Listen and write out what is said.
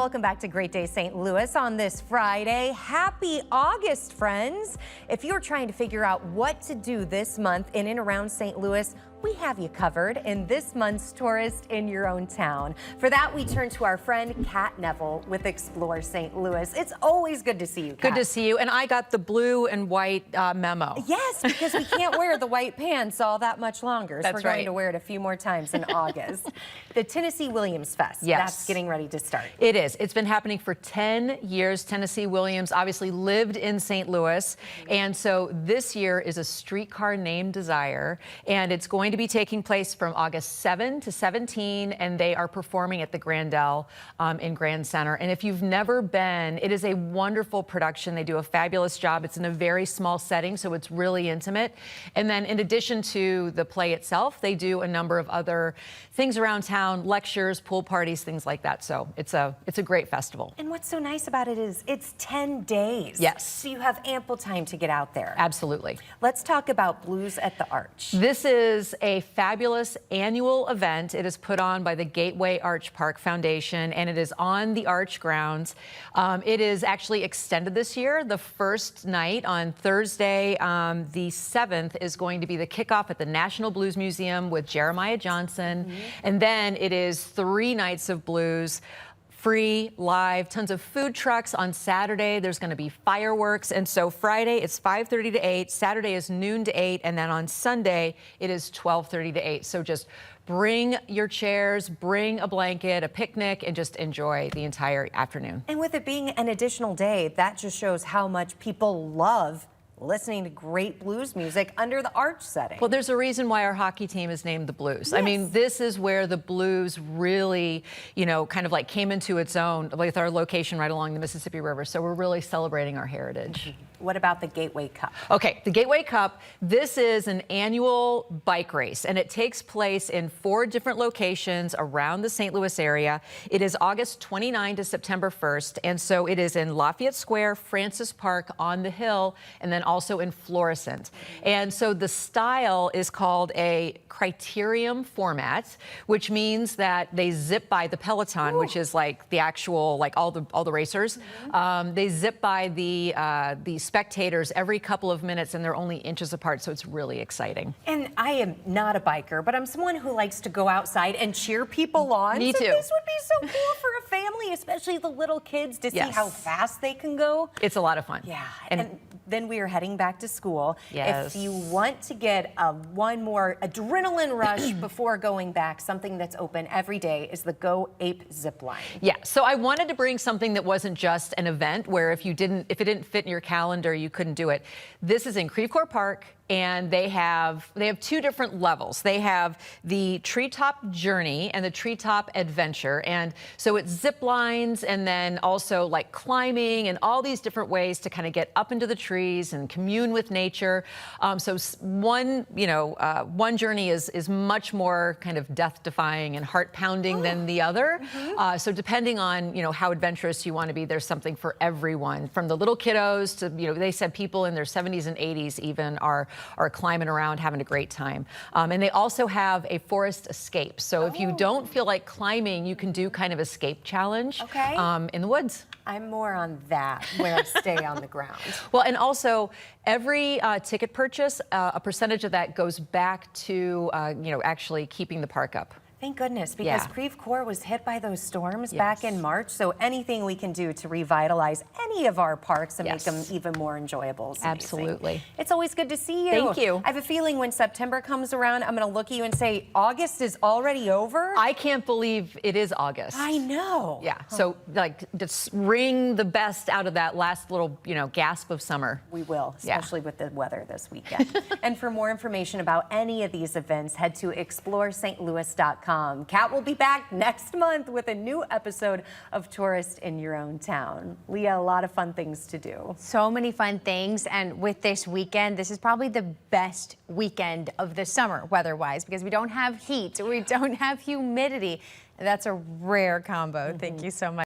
Welcome back to Great Day St. Louis on this Friday. Happy August, friends. If you're trying to figure out what to do this month in and around St. Louis, we have you covered in this month's Tourist in Your Own Town. For that, we turn to our friend Kat Neville with Explore St. Louis. It's always good to see you, Kat. Good to see you. And I got the blue and white memo. Yes, because we can't wear the white pants all that much longer. So That's we're going right. to wear it a few more times in August. The Tennessee Williams Fest. Yes. That's getting ready to start. It is. It's been happening for 10 years. Tennessee Williams obviously lived in St. Louis. And so this year is A Streetcar Named Desire. And it's going to be taking place from August 7 to 17. And they are performing at the Grandel in Grand Center. And if you've never been, it is a wonderful production. They do a fabulous job. It's in a very small setting, so it's really intimate. And then in addition to the play itself, they do a number of other things around town, lectures, pool parties, things like that. So it's a great festival. And what's so nice about it is it's 10 days. Yes. So you have ample time to get out there. Absolutely. Let's talk about Blues at the Arch. This is a fabulous annual event. It is put on by the Gateway Arch Park Foundation, and it is on the Arch grounds. It is actually extended this year. The first night on Thursday, the 7th, is going to be the kickoff at the National Blues Museum with Jeremiah Johnson. And then it is 3 nights of blues. Free, live, tons of food trucks. On Saturday, there's going to be fireworks. And so Friday, it's 5:30 to 8. Saturday is noon to 8. And then on Sunday, it is 12:30 to 8. So just bring your chairs, bring a blanket, a picnic, and just enjoy the entire afternoon. And with it being an additional day, that just shows how much people love listening to great blues music under the Arch setting. Well, there's a reason why our hockey team is named the Blues. Yes. I mean, this is where the blues really, kind of like came into its own with our location right along the Mississippi River. So we're really celebrating our heritage. What about the Gateway Cup? Okay, the Gateway Cup, this is an annual bike race, and it takes place in 4 different locations around the St. Louis area. It is August 29 to September 1st, and so it is in Lafayette Square, Francis Park, on the Hill, and then also in Florissant. And so the style is called a criterium format, which means that they zip by the peloton, which is like the actual, like all the racers. They zip by the spectators every couple of minutes, and they're only inches apart, so it's really exciting. And I am not a biker, but I'm someone who likes to go outside and cheer people on. Me so too. This would be so cool for a family, especially the little kids, to see Yes. how fast they can go. It's a lot of fun. Yeah, and then we are heading back to school. Yes. If you want to get one more adrenaline rush before going back, something that's open every day is the Go Ape Zip Line. Yeah, so I wanted to bring something that wasn't just an event where if it didn't fit in your calendar, you couldn't do it. This is in Creve Coeur Park, and they have 2 different levels. They have the Treetop Journey and the Treetop Adventure. And so it's zip lines and then also like climbing and all these different ways to kind of get up into the trees and commune with nature. So one journey is much more kind of death-defying and heart-pounding than the other. So depending on, how adventurous you want to be, there's something for everyone, from the little kiddos to, they said people in their 70s and 80s even are climbing around having a great time. And they also have a forest escape. So if you don't feel like climbing, you can do kind of escape challenge in the woods. I'm more on that, where I stay on the ground. Well, and also every ticket purchase, a percentage of that goes back to, actually keeping the park up. Thank goodness, because Yeah. Creve Coeur was hit by those storms Yes. back in March. So anything we can do to revitalize any of our parks and Yes. make them even more enjoyable is amazing. Absolutely. It's always good to see you. Thank you. I have a feeling when September comes around, I'm going to look at you and say, August is already over? I can't believe it is August. I know. Yeah, so like just wring the best out of that last little, gasp of summer. We will, Yeah. especially with the weather this weekend. And for more information about any of these events, head to ExploreSt.Louis.com. Kat will be back next month with a new episode of Tourist in Your Own Town. Leah, a lot of fun things to do. So many fun things, and with this weekend, this is probably the best weekend of the summer weather-wise, because we don't have heat, we don't have humidity. That's a rare combo. Thank you so much.